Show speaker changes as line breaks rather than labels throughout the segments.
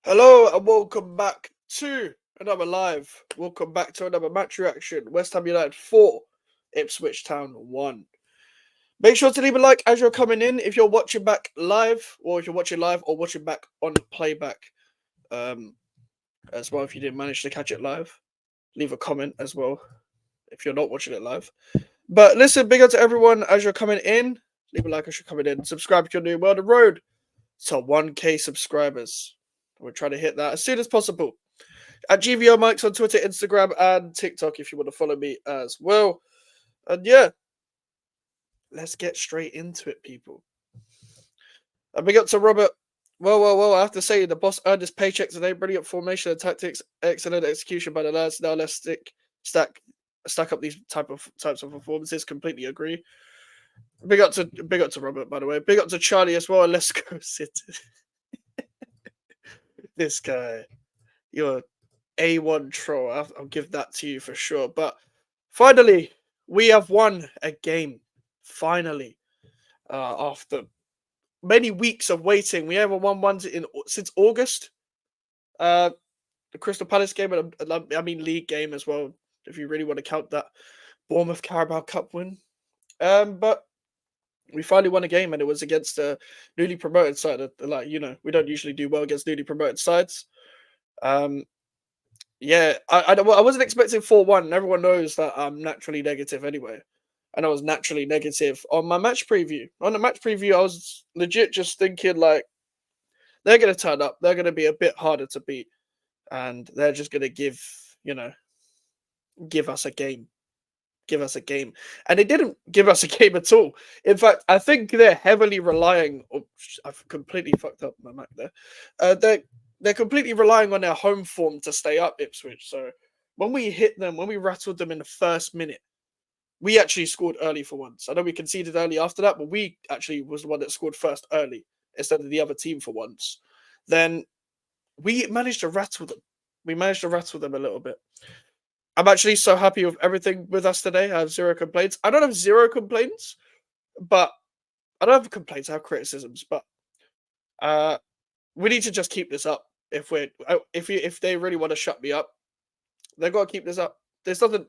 Hello and welcome back to another live. Welcome back to another match reaction. West Ham United 4, Ipswich Town 1. Make sure to leave a like as you're coming in if you're watching back live, or if you're watching live or watching back on playback. As well, if you didn't manage to catch it live, leave a comment as well if you're not watching it live. But listen, big up to everyone as you're coming in. Leave a like as you're coming in. Subscribe if you're new. We're on the road to 1K subscribers. We're trying to hit that as soon as possible. At GVO Mikes on Twitter, Instagram, and TikTok if you want to follow me as well. And yeah, let's get straight into it, people. And big up to Robert. Well, I have to say, the boss earned his paycheck today. Brilliant formation and tactics, excellent execution by the lads. Now let's stack up these types of performances. Completely agree. Big up to Robert, by the way. Big up to Charlie as well. Let's go sit. This guy, you're A1 troll. I'll give that to you for sure. But finally, we have won a game. Finally, after many weeks of waiting, we haven't won one since August. The Crystal Palace game, and I mean league game as well, if you really want to count that Bournemouth Carabao Cup win. But we finally won a game, and it was against a newly promoted side. We don't usually do well against newly promoted sides. Yeah, I wasn't expecting 4-1. Everyone knows that I'm naturally negative anyway. And I was naturally negative on my match preview. On the match preview, I was legit just thinking, like, they're going to turn up. They're going to be a bit harder to beat. And they're just going to give us a game. Give us a game. And they didn't give us a game at all. In fact, I think they're heavily relying... I've completely fucked up my mic there. They're completely relying on their home form to stay up, Ipswich. So when we hit them, when we rattled them in the first minute, we actually scored early for once. I know we conceded early after that, but we actually was the one that scored first early instead of the other team for once. Then we managed to rattle them. We managed to rattle them a little bit. I'm actually so happy with everything with us today. I have zero complaints. I don't have zero complaints, but I don't have complaints. I have criticisms, but we need to just keep this up. If they really want to shut me up, they've got to keep this up. There's nothing.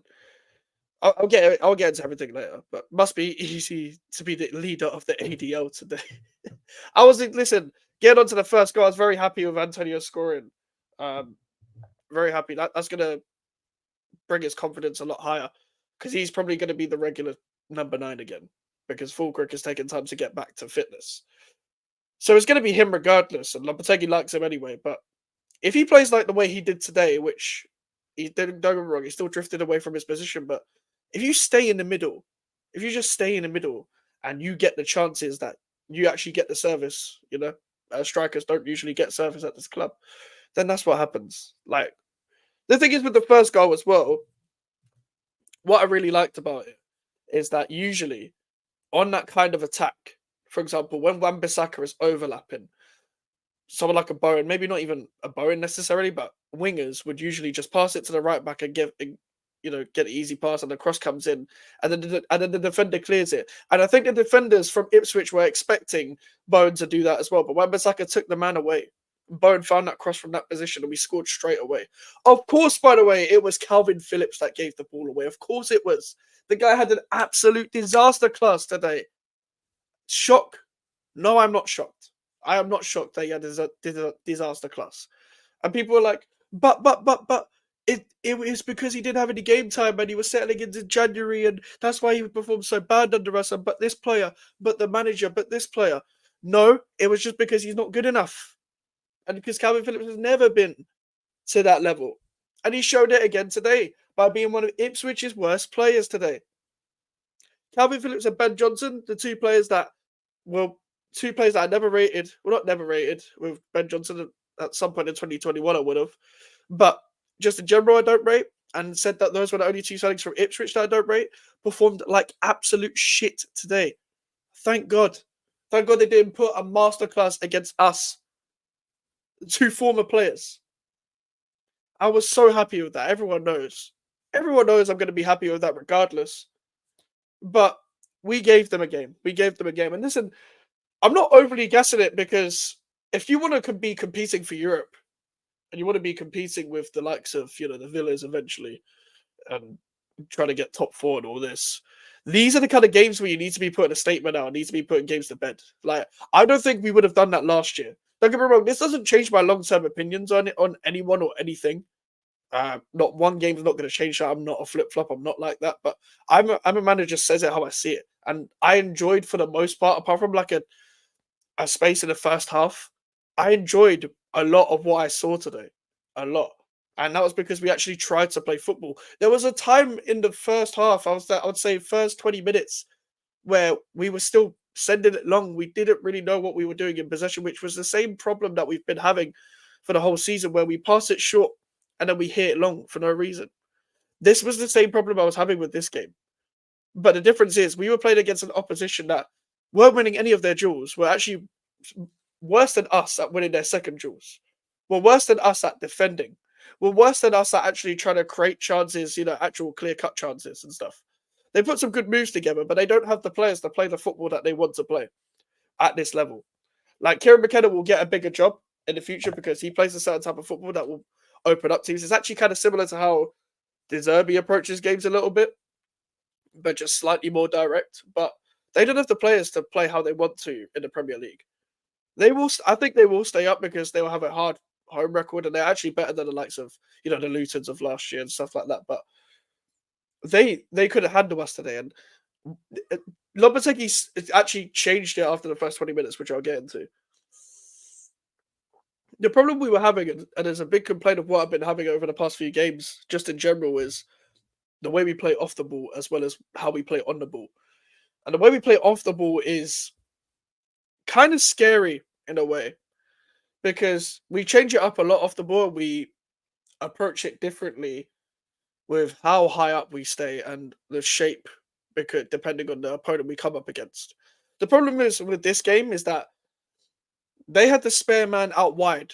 I'll get into everything later, but must be easy to be the leader of the ADL today. Listen, getting on to the first goal. I was very happy with Antonio scoring. Very happy. That's gonna bring his confidence a lot higher because he's probably going to be the regular number 9 again because Fulkirk is taking time to get back to fitness. So it's going to be him regardless, and Lopetegui likes him anyway. But if he plays like the way he did today, which he didn't, don't get me wrong, he still drifted away from his position. But if you stay in the middle, if you just stay in the middle and you get the chances that you actually get the service, strikers don't usually get service at this club, then that's what happens. Like, the thing is with the first goal as well, what I really liked about it is that usually on that kind of attack, for example, when Wan-Bissaka is overlapping, someone like a Bowen, maybe not even a Bowen necessarily, but wingers would usually just pass it to the right back and get an easy pass, and the cross comes in, and then the defender clears it. And I think the defenders from Ipswich were expecting Bowen to do that as well, but Wan-Bissaka took the man away. Bowen found that cross from that position, and we scored straight away. Of course, by the way, it was Kalvin Phillips that gave the ball away. Of course it was. The guy had an absolute disaster class today. Shock? No, I'm not shocked. I am not shocked that he had a disaster class. And people were like, but it was because he didn't have any game time and he was settling into January, and that's why he performed so bad under us. And but this player, but the manager, but this player. No, it was just because he's not good enough. And because Kalvin Phillips has never been to that level. And he showed it again today by being one of Ipswich's worst players today. Kalvin Phillips and Ben Johnson, the two players that I never rated. Well, not never rated. With Ben Johnson at some point in 2021, I would have. But just in general, I don't rate. And said that those were the only two signings from Ipswich that I don't rate. Performed like absolute shit today. Thank God. Thank God they didn't put a masterclass against us. Two former players. I was so happy with that. Everyone knows. Everyone knows I'm going to be happy with that regardless. But we gave them a game. And listen, I'm not overly guessing it because if you want to be competing for Europe, and you want to be competing with the likes of the Villas eventually, and trying to get top four and all this. These are the kind of games where you need to be putting a statement out, need to be putting games to bed. Like, I don't think we would have done that last year. Don't get me wrong, this doesn't change my long term opinions on it, on anyone or anything. Not one game's not going to change that. I'm not a flip flop. I'm not like that. But I'm a man who just says it how I see it, and I enjoyed for the most part, apart from like a space in the first half. I enjoyed a lot of what I saw today, a lot, and that was because we actually tried to play football. There was a time in the first half, I would say first 20 minutes, where we were still sending it long. We didn't really know what we were doing in possession, which was the same problem that we've been having for the whole season, where we pass it short and then we hit it long for no reason. This was the same problem I was having with this game. But the difference is we were playing against an opposition that weren't winning any of their duels, were actually worse than us at winning their second duels, were worse than us at defending, were worse than us at actually trying to create chances, actual clear cut chances and stuff. They put some good moves together, but they don't have the players to play the football that they want to play at this level. Like, Kieran McKenna will get a bigger job in the future because he plays a certain type of football that will open up teams. It's actually kind of similar to how De Zerbi approaches games a little bit, but just slightly more direct. But they don't have the players to play how they want to in the Premier League. They will. I think they will stay up because they will have a hard home record, and they're actually better than the likes of the Lutons of last year and stuff like that. But they could have handled us today, and Lopetegui actually changed it after the first 20 minutes, which I'll get into. The problem we were having, and there's a big complaint of what I've been having over the past few games, just in general, is the way we play off the ball as well as how we play on the ball. And the way we play off the ball is kind of scary in a way because we change it up a lot off the ball. We approach it differently with how high up we stay and the shape, because depending on the opponent we come up against. The problem is with this game is that they had the spare man out wide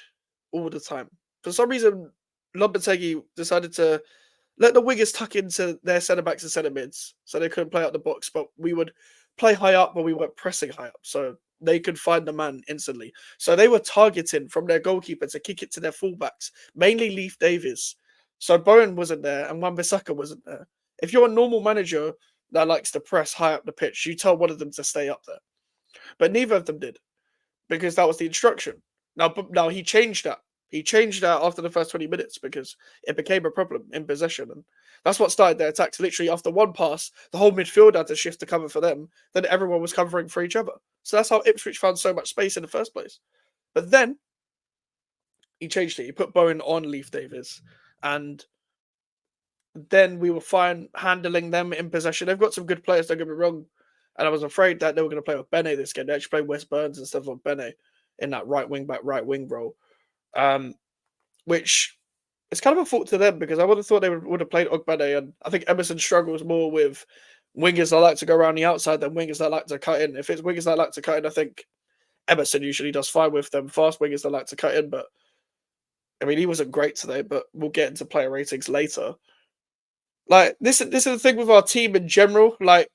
all the time. For some reason, Lopetegui decided to let the wingers tuck into their centre backs and centre mids, so they couldn't play out the box. But we would play high up, but we weren't pressing high up, so they could find the man instantly. So they were targeting from their goalkeeper to kick it to their fullbacks, mainly Leif Davies. So Bowen wasn't there, and Wan-Bissaka wasn't there. If you're a normal manager that likes to press high up the pitch, you tell one of them to stay up there, but neither of them did because that was the instruction. Now he changed that. He changed that after the first 20 minutes because it became a problem in possession. And that's what started their attacks. Literally, after one pass, the whole midfield had to shift to cover for them. Then everyone was covering for each other. So that's how Ipswich found so much space in the first place. But then he changed it. He put Bowen on Leif Davies. And then we were fine handling them in possession. They've got some good players, don't get me wrong. And I was afraid that they were going to play with Bene this game. They actually played Wes Burns and stuff on Bene in that right wing back, right wing role. Which is kind of a fault to them because I would have thought they would have played Ogbene, and I think Emerson struggles more with wingers that like to go around the outside than wingers that like to cut in. If it's wingers that like to cut in, I think Emerson usually does fine with them. Fast wingers that like to cut in, but I mean, he wasn't great today, but we'll get into player ratings later. Like, this is the thing with our team in general. Like,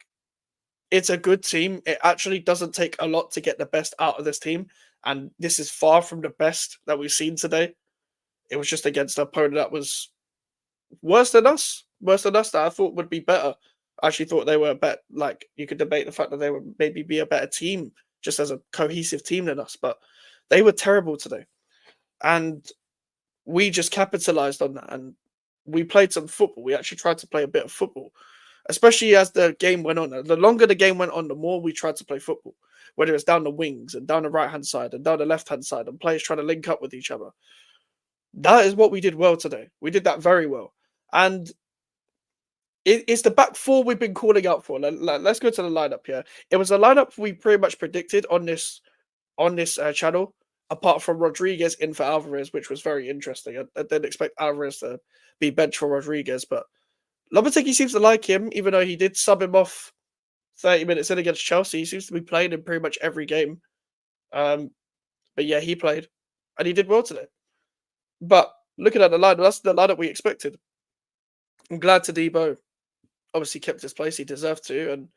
it's a good team. It actually doesn't take a lot to get the best out of this team, and this is far from the best that we've seen today. It was just against an opponent that was worse than us that I thought would be better. I actually thought they were better. Like, you could debate the fact that they would maybe be a better team just as a cohesive team than us, but they were terrible today. And we just capitalized on that and we played some football. We actually tried to play a bit of football, especially as the game went on. The longer the game went on, the more we tried to play football, whether it's down the wings and down the right-hand side and down the left-hand side and players trying to link up with each other. That is what we did well today. We did that very well. And it's the back four we've been calling out for. Let's go to the lineup here. It was a lineup we pretty much predicted on this channel, apart from Rodriguez in for Alvarez, which was very interesting. I didn't expect Alvarez to be benched for Rodriguez, but Lopetegui seems to like him, even though he did sub him off 30 minutes in against Chelsea. He seems to be playing in pretty much every game. But yeah, he played, and he did well today. But looking at the lineup, that's the lineup we expected. I'm glad Todibo obviously kept his place. He deserved to, and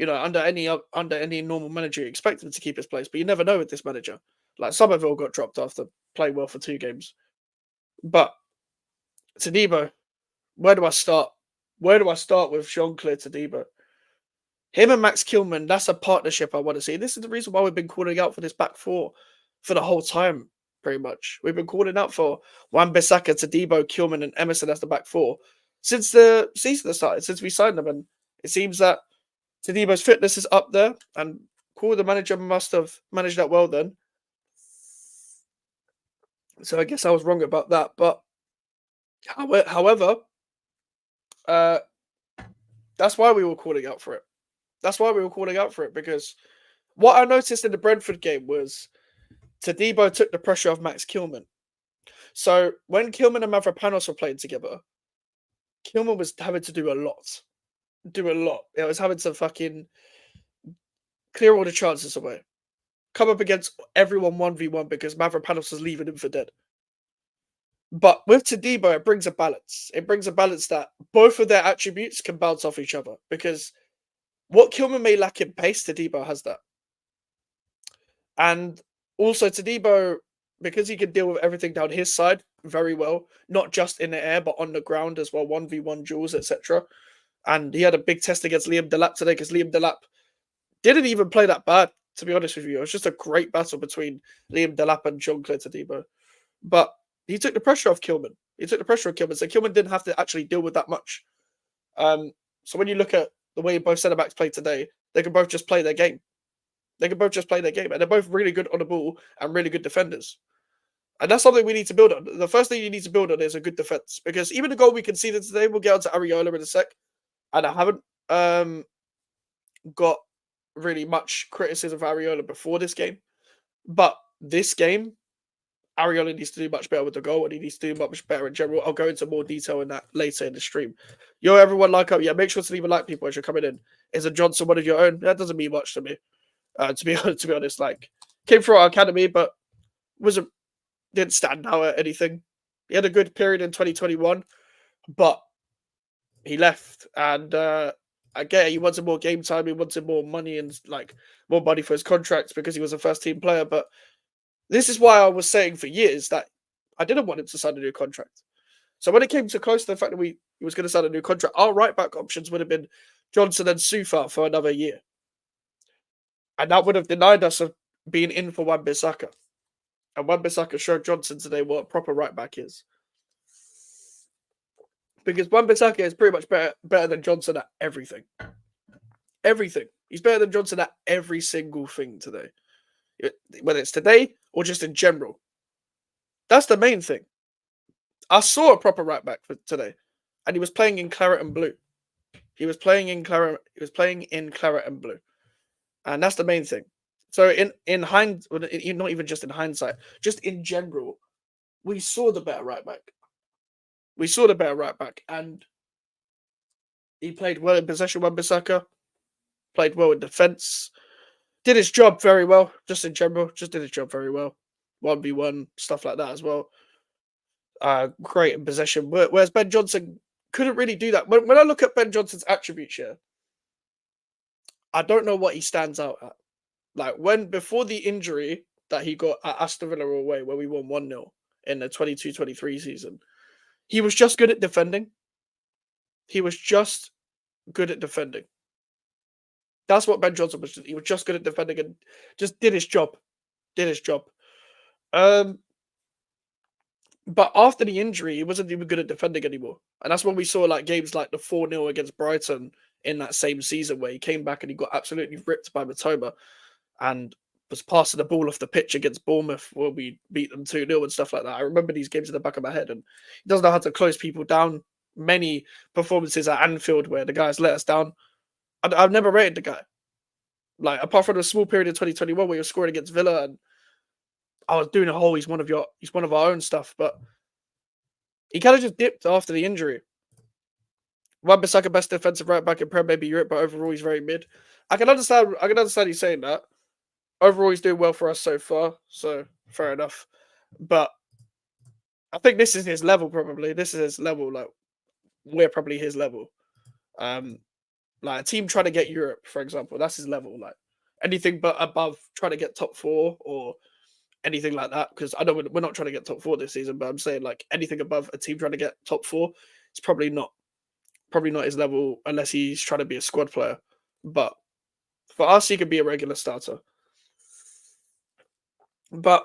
under any normal manager, you expect him to keep his place. But you never know with this manager. Like, Somerville got dropped after playing well for 2 games. But Tadibo, where do I start? Where do I start with Jean-Claude Tadibo? Him and Max Kilman, that's a partnership I want to see. This is the reason why we've been calling out for this back four for the whole time, pretty much. We've been calling out for Wan-Bissaka, Tadibo, Kilman, and Emerson as the back four since the season started, since we signed them. And it seems that Tadibo's fitness is up there, and cool, the manager must have managed that well then. So I guess I was wrong about that. But however, uh, that's why we were calling out for it. That's why we were calling out for it, because what I noticed in the Brentford game was Tadibo took the pressure off Max Kilman. So when Kilman and Mavropanos were playing together, Kilman was having to do a lot. Do a lot. It was having to fucking clear all the chances away. Come up against everyone 1v1 because Mavropanos was leaving him for dead. But with Tadibo, it brings a balance. It brings a balance that both of their attributes can bounce off each other. Because what Kilman may lack in pace, Tadibo has that. And also Tadibo, because he can deal with everything down his side very well, not just in the air, but on the ground as well, 1v1 duels, etc. And he had a big test against Liam Delap today, because Liam Delap didn't even play that bad, to be honest with you. It was just a great battle between Liam Delap and Jean-Claude Tadibo. But he took the pressure off Kilman. He took the pressure off Kilman, so Kilman didn't have to actually deal with that much. So when you look at the way both centre-backs played today, they can both just play their game. They can both just play their game. And they're both really good on the ball and really good defenders. And that's something we need to build on. The first thing you need to build on is a good defence. Because even the goal we conceded today, we'll get on to Areola in a sec. And I haven't got really much criticism of Areola before this game. But this game, Areola needs to do much better with the goal, and he needs to do much better in general. I'll go into more detail in that later in the stream. Yo, everyone, like up. Yeah, make sure to leave a like, people, as you're coming in. Is a Johnson one of your own? That doesn't mean much to me. To be honest, like, came through our academy, but didn't stand out at anything. He had a good period in 2021, but he left, and I get it, he wanted more game time, he wanted more money and like more money for his contracts because he was a first team player. But this is why I was saying for years that I didn't want him to sign a new contract. So when it came to close to the fact that he was going to sign a new contract, our right back options would have been Johnson and Sufa for another year. And that would have denied us of being in for Wan-Bissaka. And Wan-Bissaka showed Johnson today what a proper right back is. Because Wan-Bissaka is pretty much better than Johnson at everything. Everything. He's better than Johnson at every single thing today. Whether it's today or just in general. That's the main thing. I saw a proper right back for today. And he was playing in claret and blue. He was playing in claret and blue. And that's the main thing. So in hindsight, not even just in hindsight, just in general, we saw the better right back. We saw the better right back, and he played well in possession. Wan-Bissaka played well in defence, did his job very well, just in general, just did his job very well. 1v1, stuff like that as well. Great in possession. Whereas Ben Johnson couldn't really do that. When I look at Ben Johnson's attributes here, I don't know what he stands out at. Like, before the injury that he got at Aston Villa away, where we won 1-0 in the 22-23 season, he was just good at defending. He was just good at defending. That's what Ben Johnson was. He was just good at defending and just did his job. But after the injury, he wasn't even good at defending anymore. And that's when we saw like games like the 4-0 against Brighton in that same season, where he came back and he got absolutely ripped by Mitoma and was passing the ball off the pitch against Bournemouth where we beat them 2-0 and stuff like that. I remember these games in the back of my head, and he doesn't know how to close people down. Many performances at Anfield where the guys let us down. I've never rated the guy. Like, apart from a small period in 2021 where he was scoring against Villa, and I was doing a whole he's one of our own stuff, but he kind of just dipped after the injury. Wan-Bissaka best defensive right back in Prem, maybe Europe, but overall he's very mid. I can understand you saying that. Overall, he's doing well for us so far, so fair enough. But I think this is his level, probably. This is his level. Like, we're probably his level. Like a team trying to get Europe, for example, that's his level. Like anything but above trying to get top 4 or anything like that, because I know we're not trying to get top four this season, but I'm saying like anything above a team trying to get top four, it's probably not his level unless he's trying to be a squad player. But for us, he could be a regular starter. But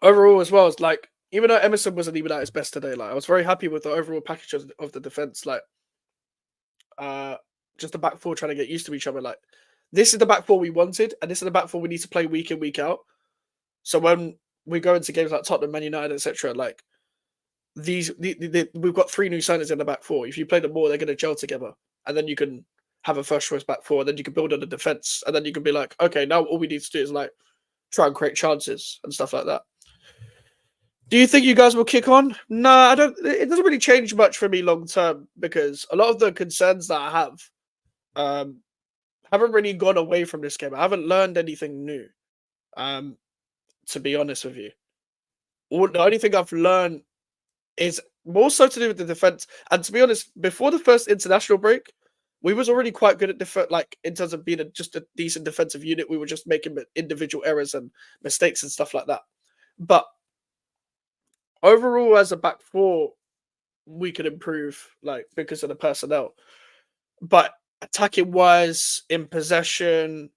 overall, as well, it's like even though Emerson wasn't even at his best today, like I was very happy with the overall package of the defense. Like, uh, just the back four trying to get used to each other. Like, this is the back four we wanted, and this is the back four we need to play week in, week out. So when we go into games like Tottenham, Man United, etc., like we've got three new signings in the back four. If you play them more, they're going to gel together, and then you can have a first choice back four, and then you can build on the defense, and then you can be like, okay, now all we need to do is like try and create chances and stuff like that. Do you think you guys will kick on? No, I don't. It doesn't really change much for me long term because a lot of the concerns that I have haven't really gone away from this game. I haven't learned anything new. Um, to be honest with you, the only thing I've learned is more so to do with the defense. And to be honest, before the first international break, we was already quite good at like in terms of being just a decent defensive unit. We were just making individual errors and mistakes and stuff like that. But overall, as a back four, we could improve, like because of the personnel. But attacking wise, in possession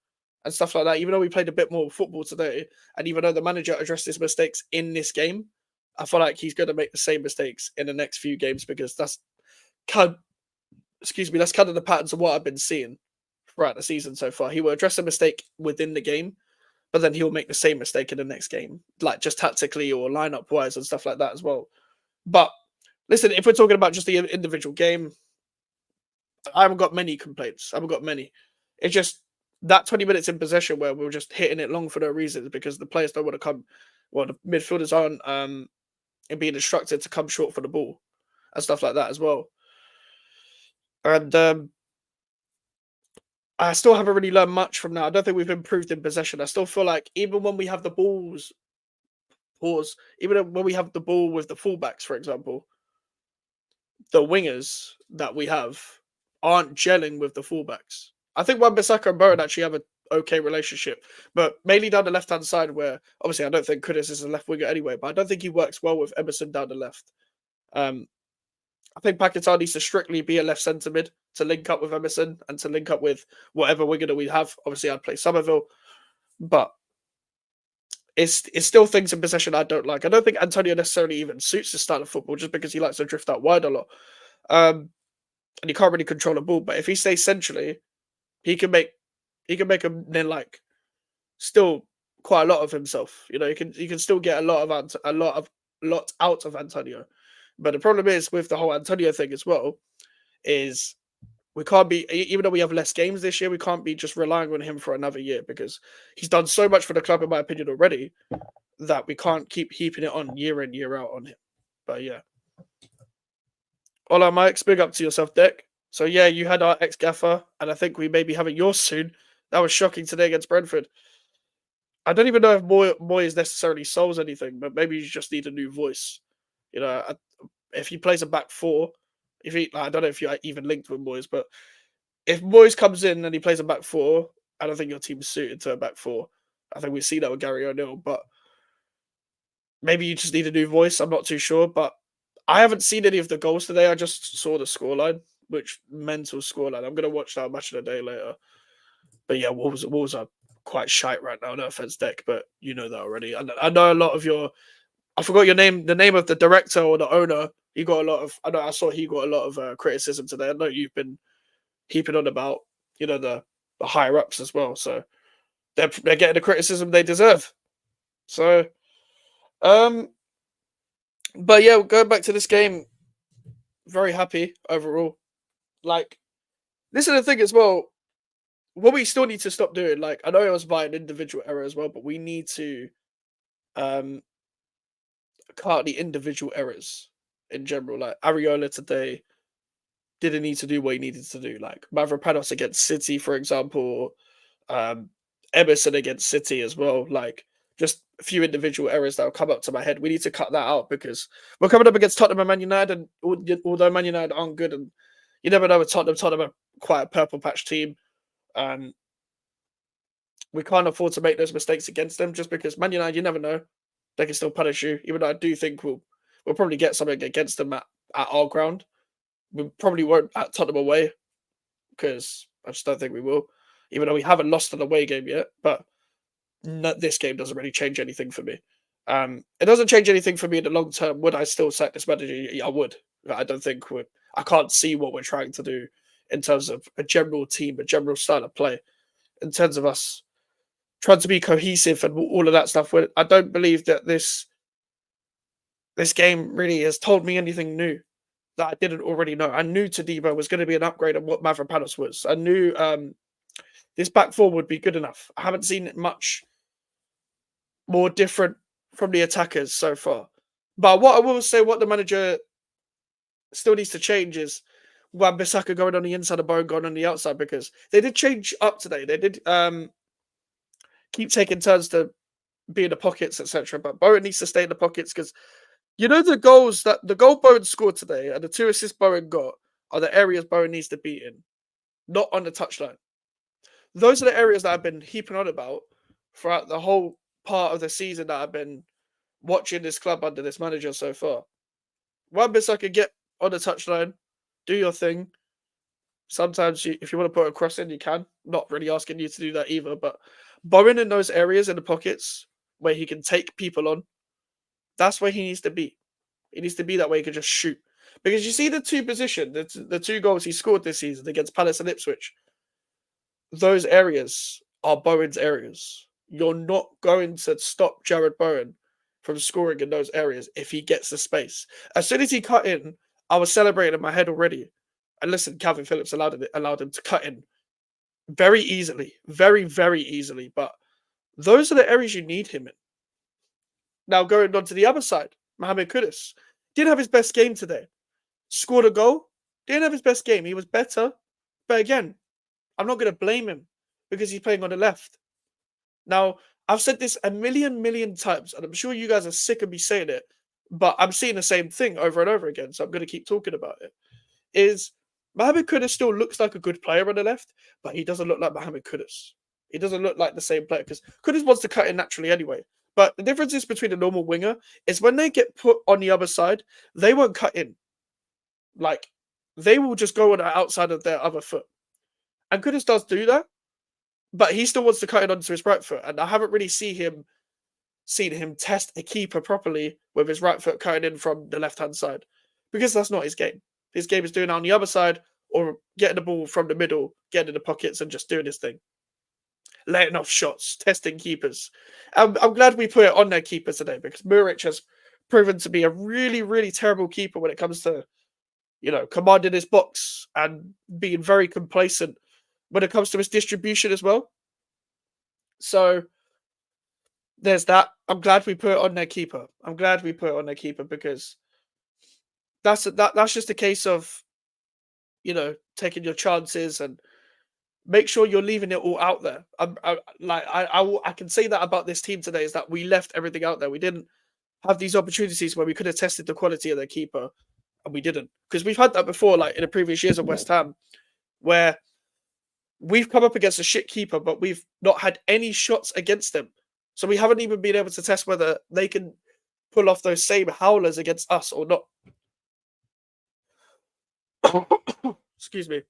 and stuff like that, even though we played a bit more football today, and even though the manager addressed his mistakes in this game, I feel like he's going to make the same mistakes in the next few games because that's kind that's kind of the patterns of what I've been seeing throughout the season so far. He will address a mistake within the game, but then he'll make the same mistake in the next game, like just tactically or lineup wise and stuff like that as well. But listen, if we're talking about just the individual game, I haven't got many complaints. I haven't got many. It's just that 20 minutes in possession where we're just hitting it long for no reason because the players don't want to come. Well, the midfielders aren't and being instructed to come short for the ball and stuff like that as well. And I still haven't really learned much from that. I don't think we've improved in possession. I still feel like even when we have the balls, even when we have the ball with the fullbacks, for example, the wingers that we have aren't gelling with the fullbacks. I think Wan-Bissaka and Bowen actually have an okay relationship, but mainly down the left-hand side where, obviously, I don't think Kudus is a left winger anyway, but I don't think he works well with Emerson down the left. I think Paquetá needs to strictly be a left centre mid to link up with Emerson and to link up with whatever winger that we have. Obviously, I'd play Somerville, but it's still things in possession I don't like. I don't think Antonio necessarily even suits the style of football just because he likes to drift out wide a lot. And he can't really control the ball. But if he stays centrally, he can make him then like still quite a lot of himself. You know, he can still get a lot out of Antonio. But the problem is with the whole Antonio thing as well, is we can't be, even though we have less games this year, we can't be just relying on him for another year because he's done so much for the club, in my opinion, already that we can't keep heaping it on year in, year out on him. But yeah. Hola, Mike. Big up to yourself, Dick. So yeah, you had our ex-gaffer, and I think we may be having yours soon. That was shocking today against Brentford. I don't even know if Moyes necessarily solves anything, but maybe you just need a new voice. You know, if he plays a back four, I don't know if you're even linked with Moyes, but if Moyes comes in and he plays a back four, I don't think your team's suited to a back four. I think we see that with Gary O'Neill, but maybe you just need a new voice. I'm not too sure, but I haven't seen any of the goals today. I just saw the scoreline, which mental scoreline. I'm gonna watch that match of the day later. But yeah, Wolves are quite shite right now. No offense, Deck, but you know that already. And I know a lot of your. I forgot your name. The name of the director or the owner. He got a lot of. I know. I saw he got a lot of criticism today. I know you've been heaping on about the higher ups as well. So they're getting the criticism they deserve. So, but yeah, going back to this game, very happy overall. Like, this is the thing as well. What we still need to stop doing, like, I know it was by an individual error as well, but we need to cut the individual errors in general. Like Areola today didn't need to do what he needed to do. Like Mavropanos against City, for example, Emerson against City as well. Like just a few individual errors that will come up to my head. We need to cut that out because we're coming up against Tottenham and Man United, and although Man United aren't good, and you never know with Tottenham. Tottenham are quite a purple patch team. we can't afford to make those mistakes against them just because Man United, you never know. They can still punish you, even though I do think we'll probably get something against them at our ground. We probably won't at Tottenham away because I just don't think we will, even though we haven't lost an away game yet. But this game doesn't really change anything for me. It doesn't change anything for me in the long term. Would I still sack this manager? Yeah, I would. I don't think I can't see what we're trying to do in terms of a general team, a general style of play, in terms of us trying to be cohesive and all of that stuff. I don't believe that this game really has told me anything new that I didn't already know. I knew Tadibo was going to be an upgrade on what Mavropanos was. I knew this back four would be good enough. I haven't seen much more different from the attackers so far. But what I will say, what the manager still needs to change is Wan-Bissaka going on the inside of Bowen going on the outside, because they did change up today. They did keep taking turns to be in the pockets, etc. But Bowen needs to stay in the pockets because you know the goal Bowen scored today and the 2 assists Bowen got are the areas Bowen needs to be in, not on the touchline. Those are the areas that I've been heaping on about throughout the whole part of the season that I've been watching this club under this manager so far. Wan-Bissaka, get on the touchline, do your thing. Sometimes, if you want to put a cross in, you can. Not really asking you to do that either, but Bowen in those areas in the pockets where he can take people on, that's where he needs to be. He needs to be that way he can just shoot. Because you see the the 2 goals he scored this season against Palace and Ipswich, those areas are Bowen's areas. You're not going to stop Jared Bowen from scoring in those areas if he gets the space. As soon as he cut in, I was celebrating in my head already. And listen, Kalvin Phillips allowed him to cut in very easily, very, very easily. But those are the areas you need him in. Now, going on to the other side, Mohamed Kudus didn't have his best game today. Scored a goal, didn't have his best game. He was better. But again, I'm not going to blame him because he's playing on the left. Now, I've said this a million times, and I'm sure you guys are sick of me saying it, but I'm seeing the same thing over and over again, so I'm going to keep talking about it. Is Mohamed Kudus still looks like a good player on the left, but he doesn't look like Mohamed Kudus. He doesn't look like the same player because Kudus wants to cut in naturally anyway. But the difference is between a normal winger is when they get put on the other side, they won't cut in. Like, they will just go on the outside of their other foot. And Kudus does do that, but he still wants to cut it onto his right foot. And I haven't really seen him test a keeper properly with his right foot cutting in from the left-hand side, because that's not his game. His game is doing it on the other side or getting the ball from the middle, getting in the pockets and just doing his thing. Letting off shots, testing keepers. I'm glad we put it on their keeper today because Muric has proven to be a really, really terrible keeper when it comes to, commanding his box and being very complacent when it comes to his distribution as well. So there's that. I'm glad we put it on their keeper. Because that's just a case of, taking your chances and make sure you're leaving it all out there. I can say that about this team today is that we left everything out there. We didn't have these opportunities where we could have tested the quality of their keeper, and we didn't, because we've had that before, like in the previous years of West Ham, where we've come up against a shit keeper, but we've not had any shots against them. So we haven't even been able to test whether they can pull off those same howlers against us or not. Excuse me.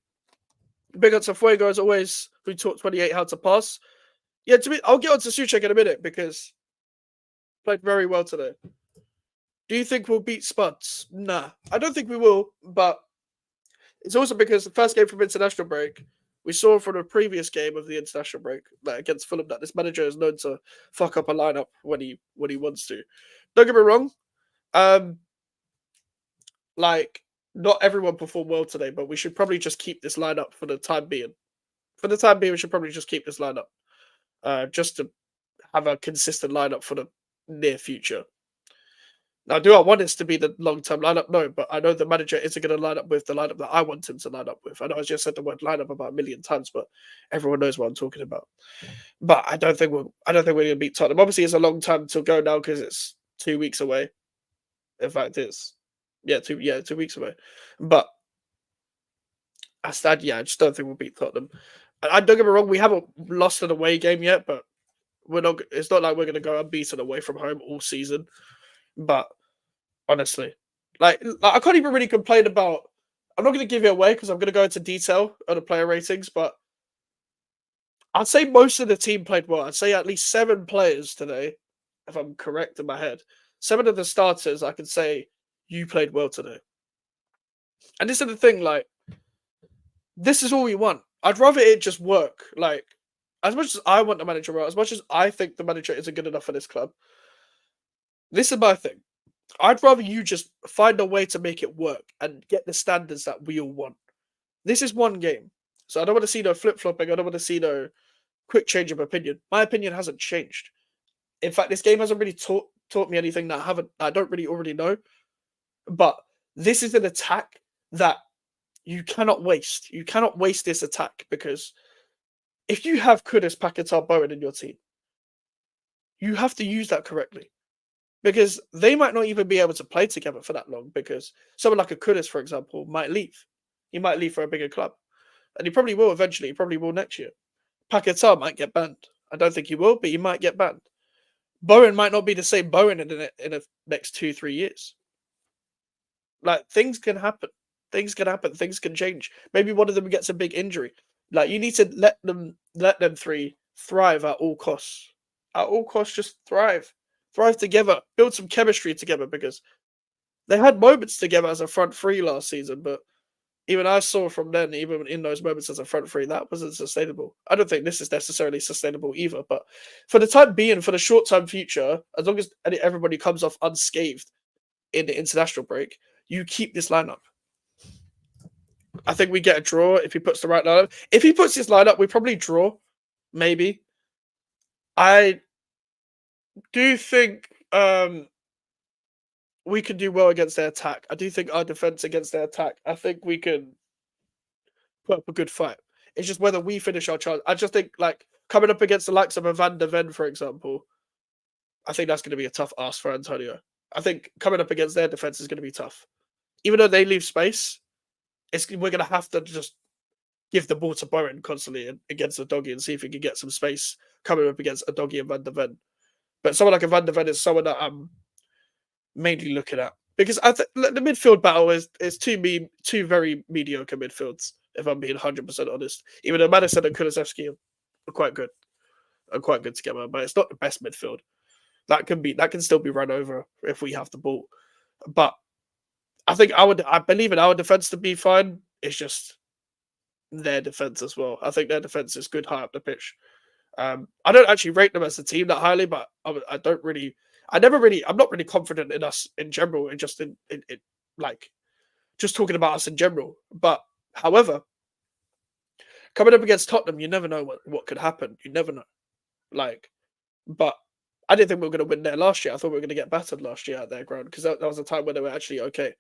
Big up to Fuego as always, who taught 28 how to pass. Yeah, I'll get on to Souček in a minute because played very well today. Do you think we'll beat Spuds? Nah, I don't think we will, but it's also because the first game from international break, we saw from the previous game of the international break, like against Fulham, that this manager is known to fuck up a lineup when he wants to. Don't get me wrong, not everyone performed well today, but we should probably just keep this lineup for the time being. For the time being, we should probably just keep this lineup, just to have a consistent lineup for the near future. Now, do I want this to be the long-term lineup? No, but I know the manager isn't going to line up with the lineup that I want him to line up with. I know I just said the word lineup about a million times, but everyone knows what I'm talking about. But I don't think we're going to beat Tottenham. Obviously, it's a long time to go now because it's 2 weeks away. In fact, it's 2 weeks away. But I just don't think we'll beat Tottenham. And don't get me wrong, we haven't lost an away game yet, but we're not. It's not like we're going to go unbeaten away from home all season. But honestly, like I can't even really complain about. I'm not going to give it away because I'm going to go into detail on the player ratings, but I'd say most of the team played well. I'd say at least 7 players today, if I'm correct in my head. 7 of the starters, I could say you played well today. And this is the thing, like, this is all we want. I'd rather it just work. Like, as much as I want the manager well, as much as I think the manager isn't good enough for this club, this is my thing. I'd rather you just find a way to make it work and get the standards that we all want. This is one game. So I don't want to see no flip flopping. I don't want to see no quick change of opinion. My opinion hasn't changed. In fact, this game hasn't really taught me anything that I don't really already know. But this is an attack that you cannot waste. You cannot waste this attack because if you have Kudus, Paquetá, Bowen in your team, you have to use that correctly. Because they might not even be able to play together for that long because someone like a Kudus, for example, might leave. He might leave for a bigger club. And he probably will eventually. He probably will next year. Paquetá might get banned. I don't think he will, but he might get banned. Bowen might not be the same Bowen in the next 2-3 years. Like, things can happen. Things can happen. Things can change. Maybe one of them gets a big injury. Like, you need to let them 3 thrive at all costs. At all costs, just thrive. Thrive together. Build some chemistry together because they had moments together as a front 3 last season, but even I saw from then, even in those moments as a front 3, that wasn't sustainable. I don't think this is necessarily sustainable either, but for the time being, for the short-term future, as long as everybody comes off unscathed in the international break, you keep this lineup. I think we get a draw if he puts the right lineup. If he puts his lineup, we probably draw, maybe. I do think we can do well against their attack. I do think our defense against their attack, I think we can put up a good fight. It's just whether we finish our chance. I just think, like, coming up against the likes of a Van der Ven, for example, I think that's going to be a tough ask for Antonio. I think coming up against their defense is going to be tough. Even though they leave space, we're going to have to just give the ball to Bowen constantly against a doggy and see if he can get some space coming up against a doggy and Van der Ven. But someone like a Van der Ven is someone that I'm mainly looking at. Because I think the midfield battle is two very mediocre midfields, if I'm being 100% honest. Even though Madison and Kulusevski are quite good. Are quite good together, but it's not the best midfield. That can still be run over if we have the ball. But I believe in our defense to be fine. It's just their defense as well. I think their defense is good high up the pitch. I don't actually rate them as a team that highly, but I'm not really confident in us in general, and just in like just talking about us in general. But however, coming up against Tottenham, you never know what could happen. You never know. But I didn't think we were going to win there last year. I thought we were going to get battered last year at their ground because that was a time when they were actually okay.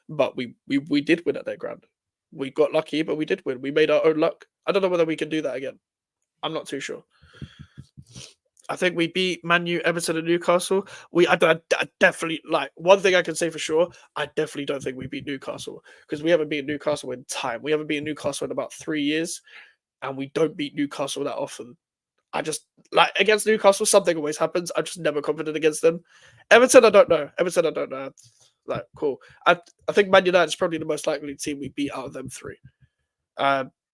But we did win at their ground. We got lucky, but we did win. We made our own luck. I don't know whether we can do that again. I'm not too sure. I think we beat Man U, Everton, and Newcastle. I definitely, like, one thing I can say for sure, I definitely don't think we beat Newcastle because we haven't beaten Newcastle in time. We haven't beaten Newcastle in about 3 years, and we don't beat Newcastle that often. I just, like, against Newcastle, something always happens. I'm just never confident against them. Everton, I don't know. Like, cool. I think Man United is probably the most likely team we beat out of them 3.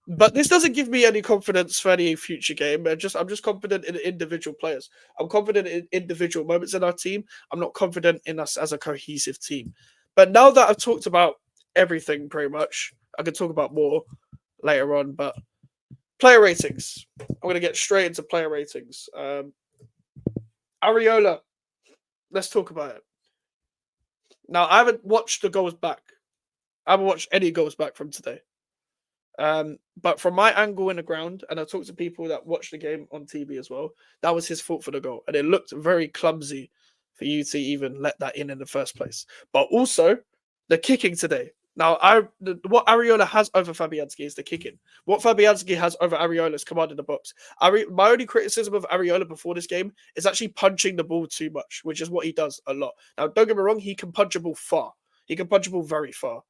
But this doesn't give me any confidence for any future game. I'm just confident in individual players. I'm confident in individual moments in our team. I'm not confident in us as a cohesive team. But now that I've talked about everything pretty much, I could talk about more later on. But player ratings. I'm going to get straight into player ratings. Areola. Let's talk about it. Now, I haven't watched the goals back. I haven't watched any goals back from today. But from my angle in the ground, and I talked to people that watched the game on TV as well, that was his fault for the goal. And it looked very clumsy for you to even let that in the first place. But also, the kicking today. Now, what Areola has over Fabianski is the kicking. What Fabianski has over Areola is command in the box. My only criticism of Areola before this game is actually punching the ball too much, which is what he does a lot. Now, don't get me wrong, he can punch a ball far. He can punch a ball very far.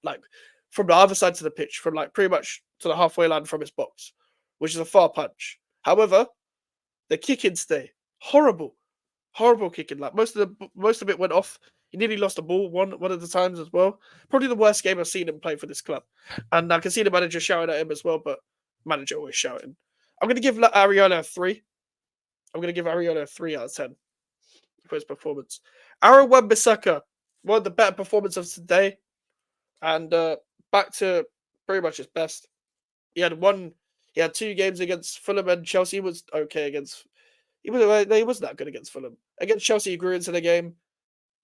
Like, from the other side to the pitch, from like pretty much to the halfway line from his box. which is a far punch. However, the kicking today, horrible, horrible kicking. Like most of it went off. He nearly lost the ball one of the times as well. Probably the worst game I've seen him play for this club. And I can see the manager shouting at him as well, but manager always shouting. I'm going to give Ariola a 3. I'm going to give Ariola a 3 out of 10 for his performance. Aaron Wan-Bissaka, one of the better performances of today, and back to pretty much his best. He had 2 games against Fulham and Chelsea. He was okay against. He wasn't that good against Fulham. Against Chelsea, he grew into the game.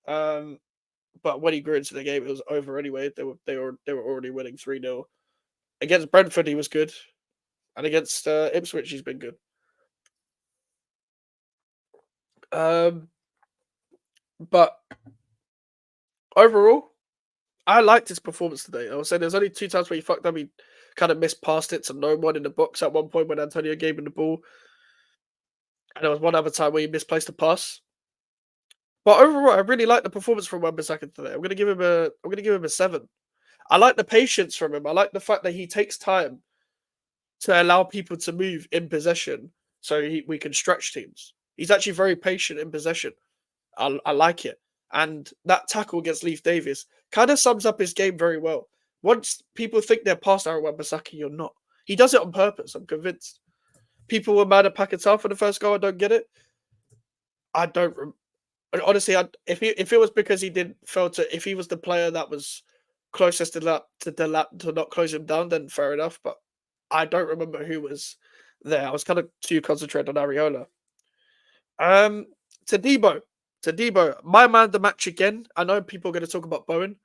But when he grew into the game, it was over anyway. They were already winning 3-0. Against Brentford, he was good, and against Ipswich, he's been good. But overall, I liked his performance today. I was saying there's only 2 times where he fucked up. He kind of missed past it to no one in the box at one point when Antonio gave him the ball. And there was one other time where he misplaced a pass. But overall, I really like the performance from Wan-Bissaka today. I'm gonna give him a 7. I like the patience from him. I like the fact that he takes time to allow people to move in possession so we can stretch teams. He's actually very patient in possession. I like it. And that tackle against Leif Davis kind of sums up his game very well. Once people think they're past Aaron Wan-Bissaka, you're not. He does it on purpose, I'm convinced. People were mad at Paquetá for the first goal. I don't get it. I don't. Honestly, if it was because he didn't fail to, if he was the player that was closest to not close him down, then fair enough. But I don't remember who was there. I was kind of too concentrated on Areola. Tadibo, my man of the match again. I know people are going to talk about Bowen.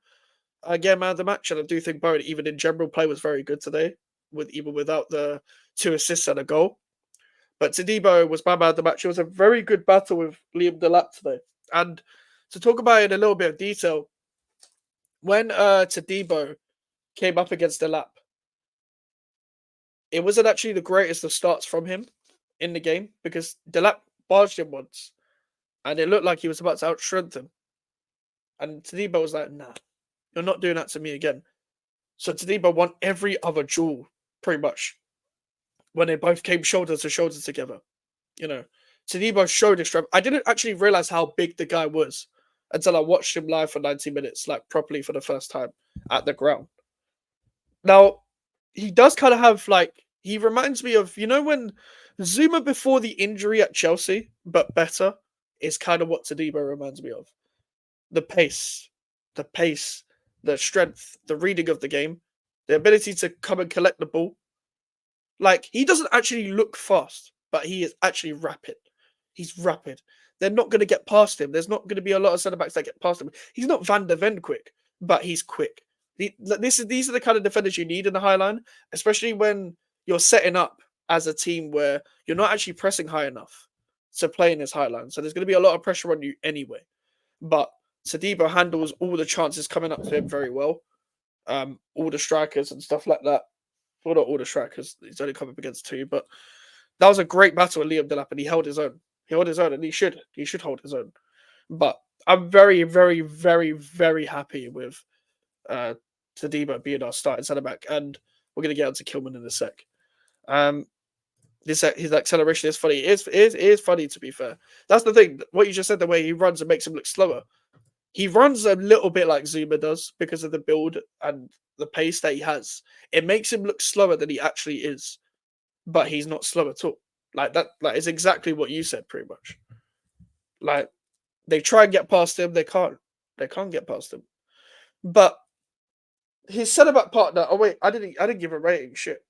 Again, man of the match, and I do think Bowen, even in general play, was very good today, even without the 2 assists and a goal. But Tadibo was my man of the match. It was a very good battle with Liam Delap today. And to talk about it in a little bit of detail, when Tadibo came up against Delap, it wasn't actually the greatest of starts from him in the game because Delap barged him once and it looked like he was about to outstrength him. And Tadibo was like, nah, you're not doing that to me again. So Tadibo won every other duel, pretty much, when they both came shoulder to shoulder together. You know, Tadibo showed his strength. I didn't actually realize how big the guy was until I watched him live for 90 minutes, like properly for the first time at the ground. Now, he does kind of have he reminds me of, when Zuma before the injury at Chelsea, but better, is kind of what Tadibo reminds me of. The pace, the strength, the reading of the game, the ability to come and collect the ball. He doesn't actually look fast, but he is actually rapid. He's rapid. They're not going to get past him. There's not going to be a lot of centre-backs that get past him. He's not Van der Ven quick, but he's quick. These are the kind of defenders you need in the high line, especially when you're setting up as a team where you're not actually pressing high enough to play in this high line. So there's going to be a lot of pressure on you anyway. But Tadibo handles all the chances coming up to him very well. All the strikers and stuff like that. Well, not all the strikers. He's only come up against 2, but that was a great battle with Liam Delap, and he held his own. And he should hold his own. But I'm very, very, very, very happy with Tadibo being our starting centre back, and we're going to get on to Kilman in a sec. His acceleration is funny. It is funny, to be fair. That's the thing. What you just said, the way he runs, and makes him look slower. He runs a little bit like Zuma does because of the build and the pace that he has. It makes him look slower than he actually is, but he's not slow at all. That is exactly what you said, pretty much. They try and get past him, they can't. They can't get past him. But his centre-back partner. Oh wait, I didn't give a rating. Shit.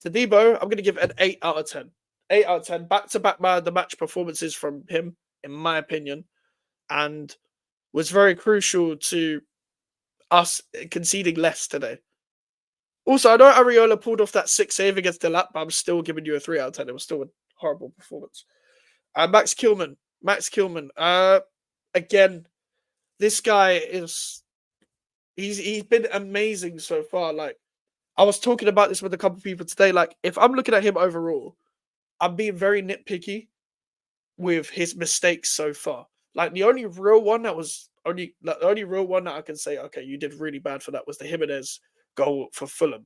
Tadibo, I'm going to give an 8 out of 10. 8 out of 10. Back-to-back man of the match performances from him, in my opinion, and was very crucial to us conceding less today. Also, I know Areola pulled off that 6 save against Delap, but I'm still giving you a 3 out of 10. It was still a horrible performance. Max Kilman. Again, this guy he's been amazing so far. I was talking about this with a couple of people today. If I'm looking at him overall, I'm being very nitpicky with his mistakes so far. The only real one that I can say, okay, you did really bad for that, was the Jimenez goal for Fulham.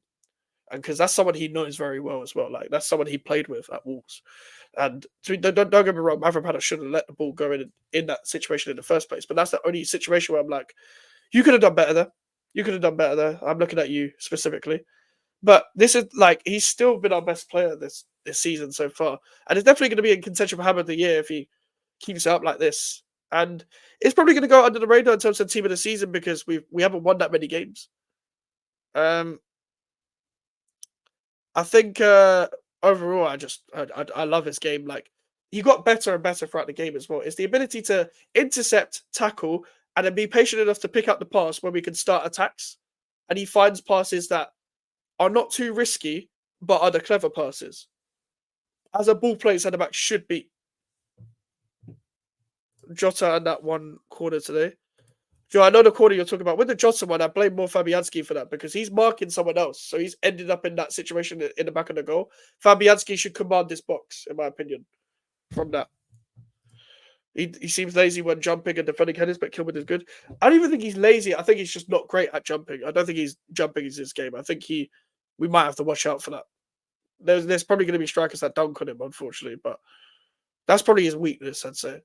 and because that's someone he knows very well as well. Like that's someone he played with at Wolves. And don't get me wrong, Mavropanos should have let the ball go in that situation in the first place. But that's the only situation where I'm like, you could have done better there. You could have done better there. I'm looking at you specifically. But this is like he's still been our best player this season so far, and it's definitely going to be in contention for Hammer of the Year if he keeps it up like this. And it's probably going to go under the radar in terms of team of the season because we haven't won that many games. I think overall, I love his game. Like he got better and better throughout the game as well. It's the ability to intercept, tackle, and then be patient enough to pick up the pass when we can start attacks. And he finds passes that are not too risky, but are the clever passes. As a ball playing centre back should be. Jota and that one corner today. Joe, I know the corner you're talking about. With the Jota one, I blame more Fabianski for that because he's marking someone else. So he's ended up in that situation in the back of the goal. Fabianski should command this box, in my opinion, from that. He seems lazy when jumping and defending headers, but Kilman is good. I don't even think he's lazy. I think he's just not great at jumping. I don't think he's jumping is his game. I think we might have to watch out for that. There's probably going to be strikers that dunk on him, unfortunately, but that's probably his weakness, I'd say.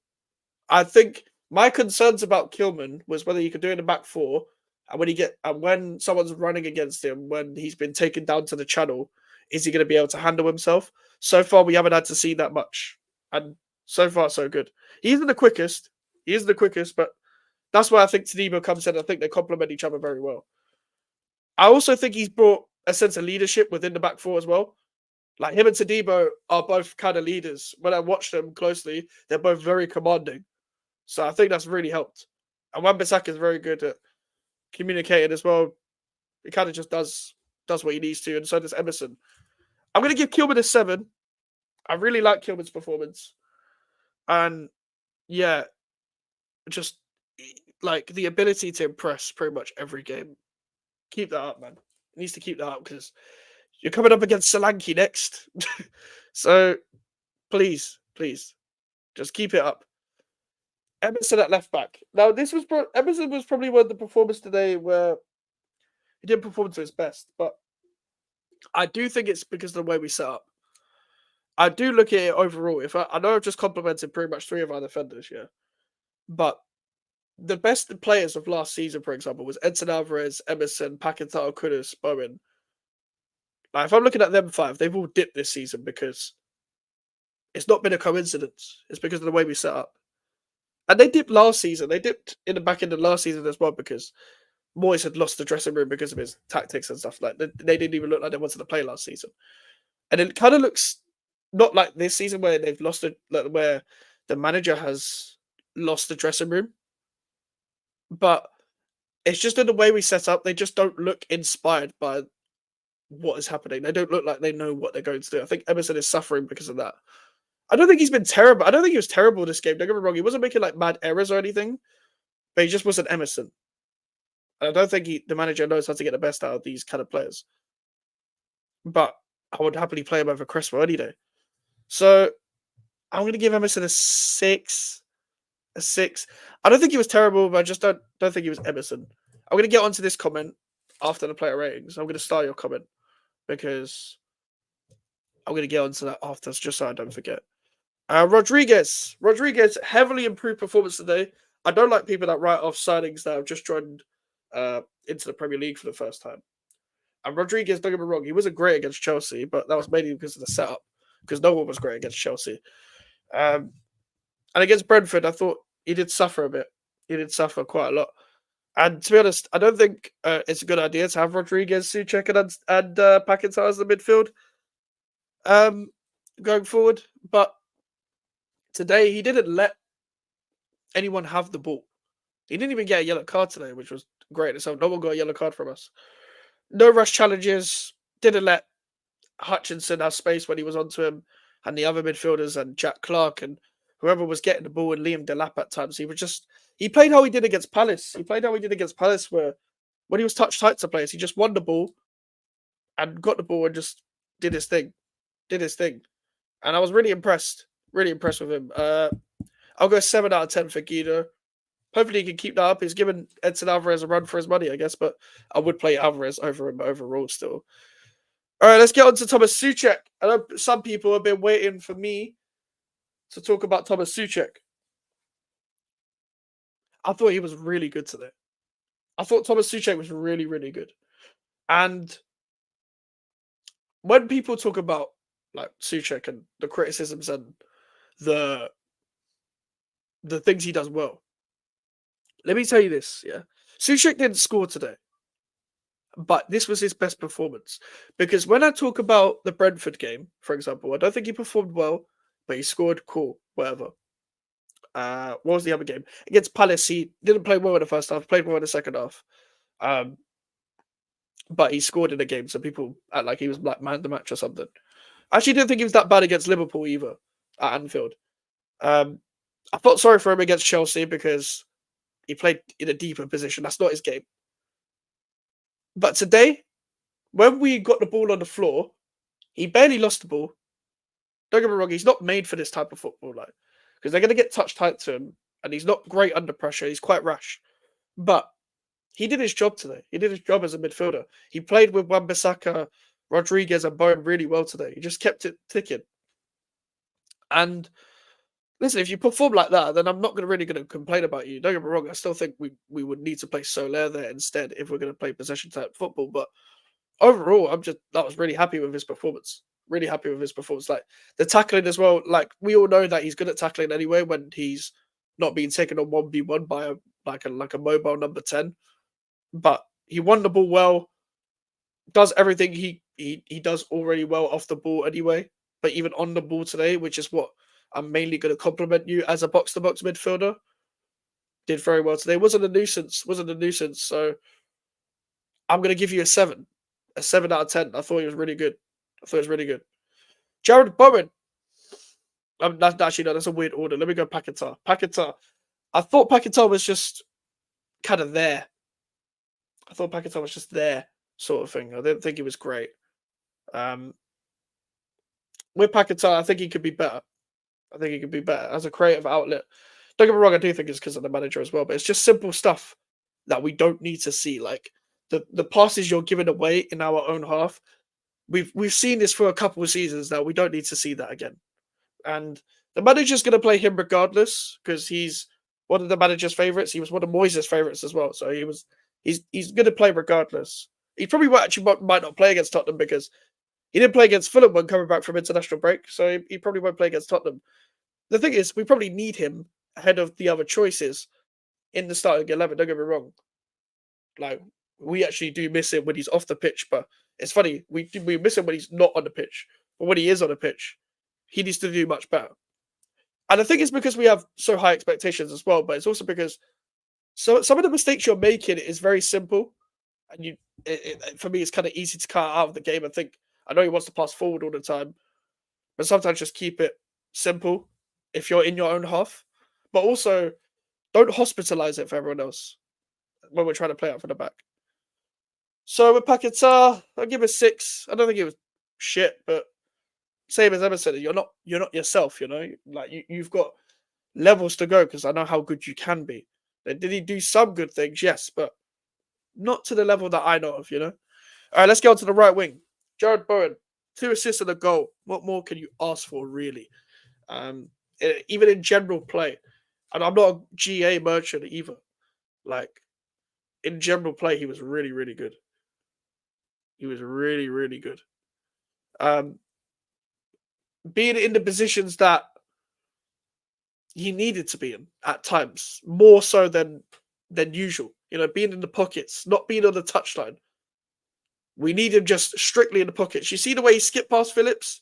I think my concerns about Kilman was whether he could do it in the back four, and when someone's running against him, when he's been taken down to the channel, is he going to be able to handle himself? So far, we haven't had to see that much, and so far so good. He isn't the quickest. But that's why I think Tadimo comes in. I think they complement each other very well. I also think he's brought a sense of leadership within the back four as well. Like him and Tadimo are both kind of leaders. When I watch them closely, they're both very commanding. So I think that's really helped. And Wan-Bissaka is very good at communicating as well. He kind of just does what he needs to, and so does Emerson. I'm going to give Kilman a 7. I really like Kilman's performance. And yeah, just like the ability to impress pretty much every game. Keep that up, man. He needs to keep that up because you're coming up against Solanke next. So please, just keep it up. Emerson at left back. Now, Emerson was probably one of the performers today where he didn't perform to his best, but I do think it's because of the way we set up. I do look at it overall. I know I've just complimented pretty much 3 of our defenders, yeah, but the best players of last season, for example, was Edson Alvarez, Emerson, Paquetá, Kudus, Bowen. Like, if I'm looking at them 5, they've all dipped this season because it's not been a coincidence. It's because of the way we set up. And they dipped last season. They dipped in the back end of last season as well because Moyes had lost the dressing room because of his tactics and stuff. Like they didn't even look like they wanted to play last season. And it kind of looks not like this season where they've lost it, where the manager has lost the dressing room. But it's just in the way we set up. They just don't look inspired by what is happening. They don't look like they know what they're going to do. I think Emerson is suffering because of that. I don't think he's been terrible. I don't think he was terrible this game. Don't get me wrong. He wasn't making like mad errors or anything, but he just wasn't Emerson. And I don't think the manager knows how to get the best out of these kind of players. But I would happily play him over Crespo any day. So I'm going to give Emerson a 6. A 6. I don't think he was terrible, but I just don't think he was Emerson. I'm going to get onto this comment after the player ratings. I'm going to start your comment because I'm going to get onto that after, just so I don't forget. Rodriguez, heavily improved performance today. I don't like people that write off signings that have just joined into the Premier League for the first time. And Rodriguez, don't get me wrong, he wasn't great against Chelsea, but that was mainly because of the setup, because no one was great against Chelsea. And against Brentford, I thought he did suffer a bit. He did suffer quite a lot. And to be honest, I don't think it's a good idea to have Rodriguez, Souček, and Paquetá as the midfield going forward. But today, he didn't let anyone have the ball. He didn't even get a yellow card today, which was great. So no one got a yellow card from us. No rush challenges. Didn't let Hutchinson have space when he was onto him, and the other midfielders and Jack Clark and whoever was getting the ball and Liam Delap at times. He played how he did against Palace. Where when he was touch tight to players, he just won the ball and got the ball and just did his thing. And I was really impressed with him. I'll go 7 out of 10 for Guido. Hopefully he can keep that up. He's given Edson Alvarez a run for his money, I guess, but I would play Alvarez over him overall still. All right, let's get on to Thomas Souček. I know some people have been waiting for me to talk about Thomas Souček. I thought he was really good today. I thought Thomas Souček was really, really good. And when people talk about like Souček and the criticisms and the the things he does well, let me tell you this, yeah. Souček didn't score today, but this was his best performance. Because when I talk about the Brentford game, for example, I don't think he performed well, but he scored, cool, whatever. What was the other game? Against Palace, he didn't play well in the first half, played well in the second half. Um, but he scored in the game, so people act like he was like man of the match or something. I actually didn't think he was that bad against Liverpool either at Anfield. Um, I felt sorry for him against Chelsea because he played in a deeper position. That's not his game. But today, when we got the ball on the floor, he barely lost the ball. Don't get me wrong, he's not made for this type of football, like, because they're going to get touch tight to him, and he's not great under pressure. He's quite rash, but he did his job today. He did his job as a midfielder. He played with Wan-Bissaka, Rodriguez, and Bowen really well today. He just kept it ticking. And listen, if you perform like that, then I'm not really going to complain about you. Don't get me wrong. I still think we would need to play Soler there instead if we're going to play possession type football. But overall, I was really happy with his performance. Really happy with his performance. Like the tackling as well. Like we all know that he's good at tackling anyway when he's not being taken on 1v1 by a mobile number 10. But he won the ball well. Does everything he does already well off the ball anyway. But even on the ball today, which is what I'm mainly going to compliment you as a box-to-box midfielder, did very well today. Wasn't a nuisance. So I'm going to give you a 7. A 7 out of 10. I thought he was really good. Jared Bowen. Actually, no, that's a weird order. Let me go Paquetá. Paquetá. I thought Paquetá was just kind of there. Sort of thing. I didn't think he was great. With Paquetá, I think he could be better. As a creative outlet. Don't get me wrong, I do think it's because of the manager as well, but it's just simple stuff that we don't need to see. Like the passes you're giving away in our own half. We've seen this for a couple of seasons now. We don't need to see that again. And the manager's going to play him regardless because he's one of the manager's favourites. He was one of Moyes' favourites as well. So he's going to play regardless. He probably might not play against Tottenham because he didn't play against Phillips when coming back from international break. So he probably won't play against Tottenham. The thing is, we probably need him ahead of the other choices in the starting 11. Don't get me wrong. Like, we actually do miss him when he's off the pitch, but it's funny. We miss him when he's not on the pitch. But when he is on the pitch, he needs to do much better. And I think it's because we have so high expectations as well, but it's also because some of the mistakes you're making is very simple. And for me, it's kind of easy to cut out of the game. I know he wants to pass forward all the time, but sometimes just keep it simple if you're in your own half. But also, don't hospitalize it for everyone else when we're trying to play out from the back. So with Paquetá, I'll give it 6. I don't think it was shit, but same as Emma said, you're not yourself, you know? Like you've got levels to go because I know how good you can be. Did he do some good things? Yes, but not to the level that I know of, you know? All right, let's go on to the right wing. Jared Bowen, 2 assists and a goal. What more can you ask for, really? Even in general play. And I'm not a GA merchant either. Like, in general play, he was really, really good. He was really, really good. Being in the positions that he needed to be in at times, more so than usual. You know, being in the pockets, not being on the touchline. We need him just strictly in the pockets. You see the way he skipped past Phillips?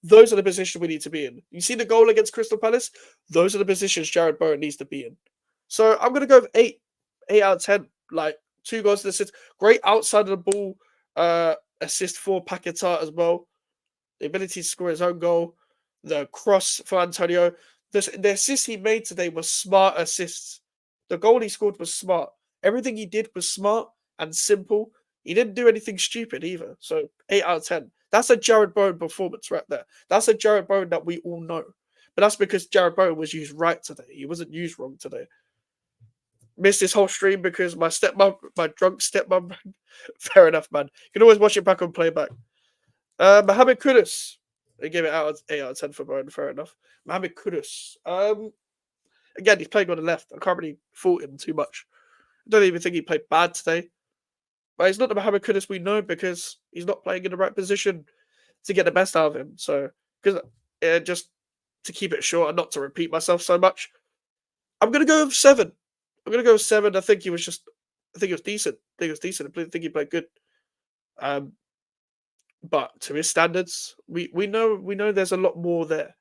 Those are the positions we need to be in. You see the goal against Crystal Palace? Those are the positions Jared Bowen needs to be in. So I'm going to go with 8. 8 out of 10. Like, 2 goals to assist. Great outside of the ball assist for Paquetá as well. The ability to score his own goal. The cross for Antonio. The assist he made today was smart assists. The goal he scored was smart. Everything he did was smart and simple. He didn't do anything stupid either. So 8 out of 10. That's a Jared Bowen performance right there. That's a Jared Bowen that we all know. But that's because Jared Bowen was used right today. He wasn't used wrong today. Missed this whole stream because my drunk stepmom. Fair enough, man. You can always watch it back on playback. Mohamed Kudus. They gave it out of 8 out of 10 for Bayern. Fair enough. Mohamed Kudus. Again, he's playing on the left. I can't really fault him too much. I don't even think he played bad today. But he's not the Mohamed Kudus we know because he's not playing in the right position to get the best out of him. So, because just to keep it short and not to repeat myself so much, I'm gonna go with 7. I'm gonna go with 7. I think he was just. I think he was decent. I think he was decent. I think he played good. Um, but to his standards, we know there's a lot more there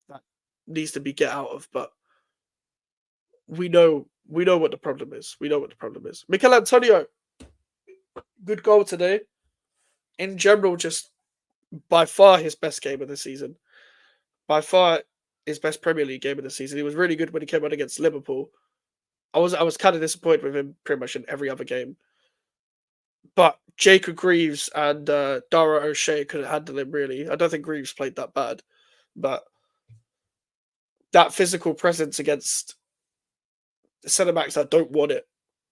that needs to be get out of. But we know what the problem is. We know what the problem is. Mikel Antonio, good goal today. In general, just by far his best game of the season. By far his best Premier League game of the season. He was really good when he came on against Liverpool. I was kind of disappointed with him pretty much in every other game. But Jacob Greaves and Dara O'Shea couldn't handle him really. I don't think Greaves played that bad, but that physical presence against the centre backs that don't want it.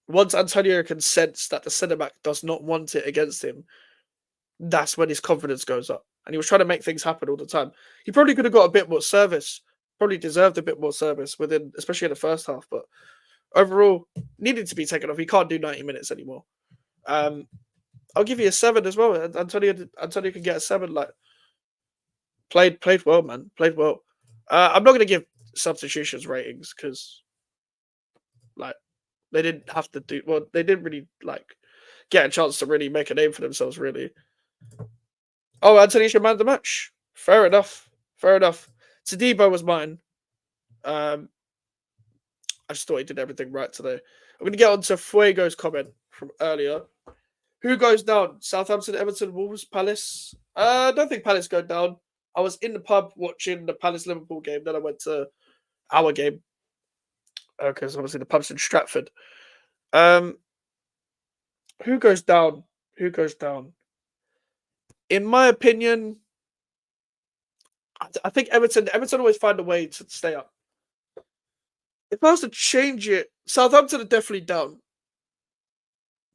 Once Antonio can sense that the centre back does not want it against him, that's when his confidence goes up. And he was trying to make things happen all the time. He probably could have got a bit more service. Probably deserved a bit more service within, especially in the first half. But overall, needed to be taken off. He can't do 90 minutes anymore. I'll give you a 7 as well. Antonio can get a 7. Like played well, man. Played well. I'm not gonna give substitutions ratings because like they didn't have to do well. They didn't really like get a chance to really make a name for themselves. Really. Oh, Antonio's your man of the match. Fair enough. Fair enough. Tadibo was mine. I just thought he did everything right today. I'm gonna get on to Fuego's comment from earlier. Who goes down? Southampton, Everton, Wolves, Palace? I don't think Palace go down. I was in the pub watching the Palace Liverpool game. Then I went to our game because obviously the pub's in Stratford. Who goes down? Who goes down? In my opinion, I think Everton. Everton always find a way to stay up. If I was to change it, Southampton are definitely down.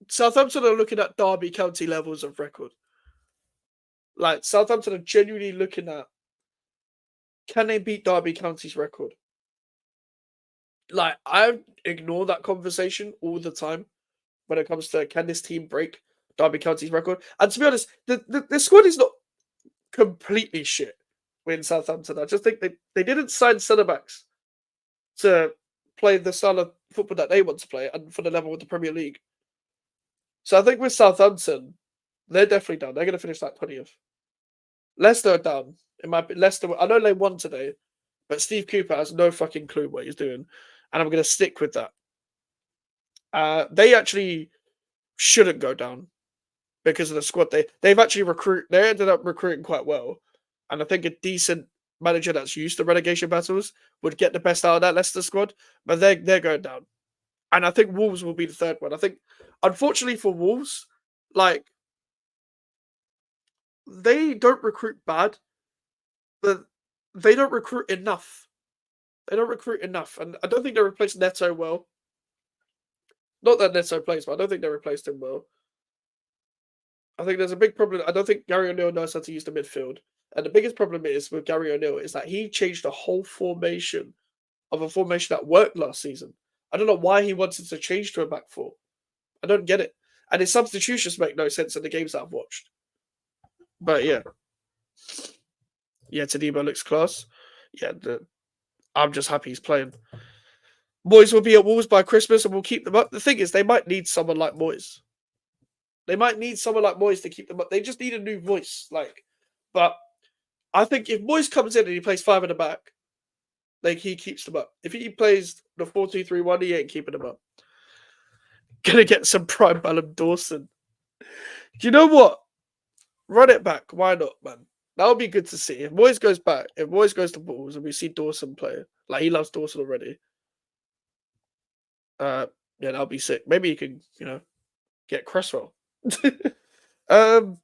Southampton are looking at Derby County levels of record. Like Southampton are genuinely looking at, can they beat Derby County's record? Like I ignore that conversation all the time when it comes to can this team break Derby County's record. And to be honest, the squad is not completely shit in Southampton. I just think they didn't sign centre backs to play the style of football that they want to play and for the level of the Premier League. So I think with Southampton, they're definitely down. They're going to finish like 20th. Leicester are down. Leicester, I know they won today, but Steve Cooper has no fucking clue what he's doing, and I'm going to stick with that. They actually shouldn't go down because of the squad. They've actually They ended up recruiting quite well, and I think a decent manager that's used to relegation battles would get the best out of that Leicester squad. But they're going down, and I think Wolves will be the third one. I think, unfortunately for Wolves, like they don't recruit bad, but they don't recruit enough. They don't recruit enough, and I don't think they replaced Neto well. Not that Neto plays, but I don't think they replaced him well. I think there's a big problem. I don't think Gary O'Neill knows how to use the midfield, and the biggest problem is with Gary O'Neill is that he changed the whole formation of a formation that worked last season. I don't know why he wanted to change to a back four. I don't get it, and his substitutions make no sense in the games that I've watched. But yeah, Tadibo looks class. Yeah, I'm just happy he's playing. Moyes will be at Wolves by Christmas and we'll keep them up. The thing is, they might need someone like Moyes. They might need someone like Moyes to keep them up. They just need a new voice. But I think if Moyes comes in and he plays 5 in the back, he keeps them up. If he plays the 4-2-3-1, he ain't keeping them up. Gonna get some prime Ballum Dawson. Do you know what? Run it back. Why not, man? That would be good to see. If Moyes goes back, if Moyes goes to Wolves and we see Dawson play, like he loves Dawson already. Yeah, that'll be sick. Maybe he can, get Cresswell. But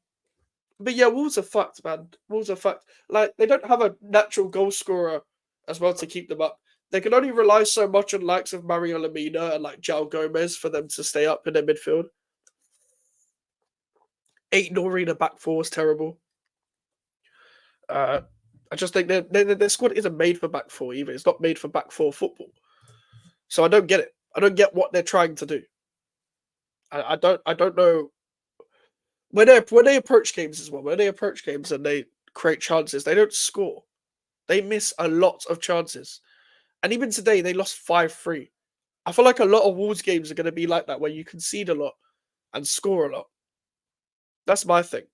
yeah, Wolves are fucked, man. Wolves are fucked. Like they don't have a natural goal scorer as well to keep them up. They can only rely so much on likes of Mario Lemina and like João Gomez for them to stay up in their midfield. 8 Nori in the back four is terrible. I just think their squad isn't made for back four either. It's not made for back four football. So I don't get it. I don't get what they're trying to do. I don't know when they approach games as well. When they approach games and they create chances, they don't score. They miss a lot of chances. And even today, they lost 5-3. I feel like a lot of Wolves games are going to be like that, where you concede a lot and score a lot. That's my thing.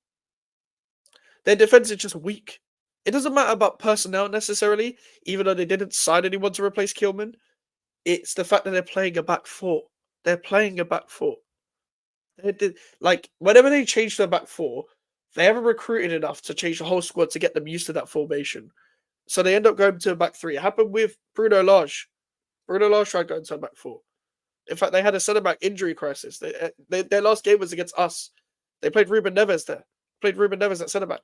Their defense is just weak. It doesn't matter about personnel necessarily, even though they didn't sign anyone to replace Kilman. It's the fact that they're playing a back four. They're playing a back four. They did, like, whenever they change their back four, they haven't recruited enough to change the whole squad to get them used to that formation. So they end up going to a back three. It happened with Bruno Lage. Bruno Lage tried going to a back four. In fact, they had a centre back injury crisis. Their last game was against us. They played Ruben Neves there. Played Ruben Neves at centre back.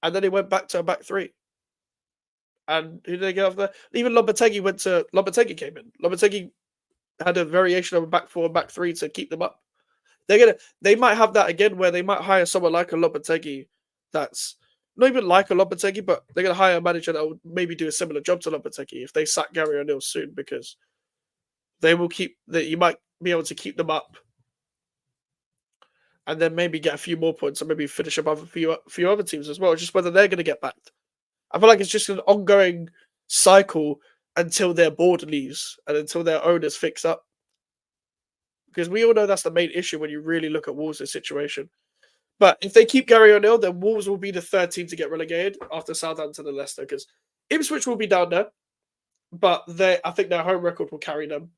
And then they went back to a back three. And who did they get off there? Even Lopetegui came in. Lopetegui had a variation of a back four and back three to keep them up. They might have that again where they might hire someone like a Lopetegui that's not even like a Lopetegui, but they're going to hire a manager that will maybe do a similar job to Lopetegui if they sack Gary O'Neill soon, because they will keep that. You might be able to keep them up, and then maybe get a few more points, and maybe finish above a few other teams as well. Just whether they're going to get backed. I feel like it's just an ongoing cycle until their board leaves and until their owners fix up. Because we all know that's the main issue when you really look at Wolves' situation. But if they keep Gary O'Neill, then Wolves will be the third team to get relegated after Southampton and Leicester, because Ipswich will be down there, but I think their home record will carry them.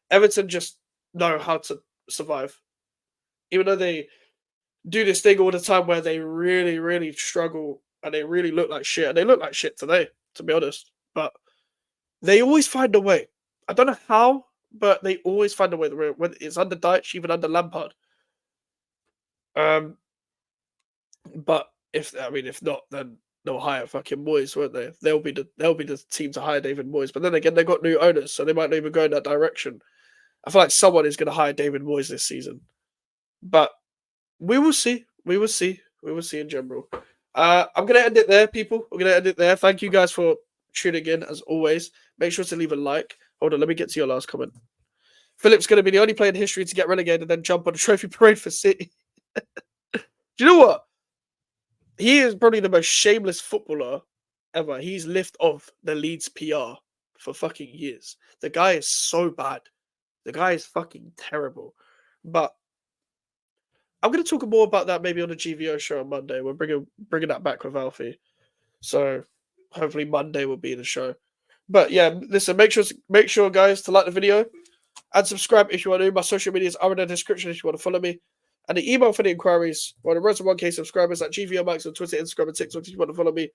Everton just know how to survive. Even though they do this thing all the time where they really, really struggle and they really look like shit. And they look like shit today, to be honest. But they always find a way. I don't know how, but they always find a way. When it's under Dyche, even under Lampard. But if not, then they'll hire fucking Moyes, won't they? They'll be the team to hire David Moyes. But then again, they've got new owners, so they might not even go in that direction. I feel like someone is going to hire David Moyes this season. But we will see. We will see. We will see in general. I'm going to end it there, people. I'm going to end it there. Thank you guys for tuning in, as always. Make sure to leave a like. Hold on, let me get to your last comment. Phillips going to be the only player in history to get relegated and then jump on a trophy parade for City. Do you know what? He is probably the most shameless footballer ever. He's lived off the Leeds PR for fucking years. The guy is so bad. The guy is fucking terrible. But I'm going to talk more about that maybe on the GVO show on Monday. We're bringing that back with Alfie. So hopefully Monday will be the show. But yeah, listen, make sure guys to like the video and subscribe if you want to. My social medias are in the description if you want to follow me. And the email for the inquiries, the road to 1K subscribers at GVO Max on Twitter, Instagram, and TikTok if you want to follow me.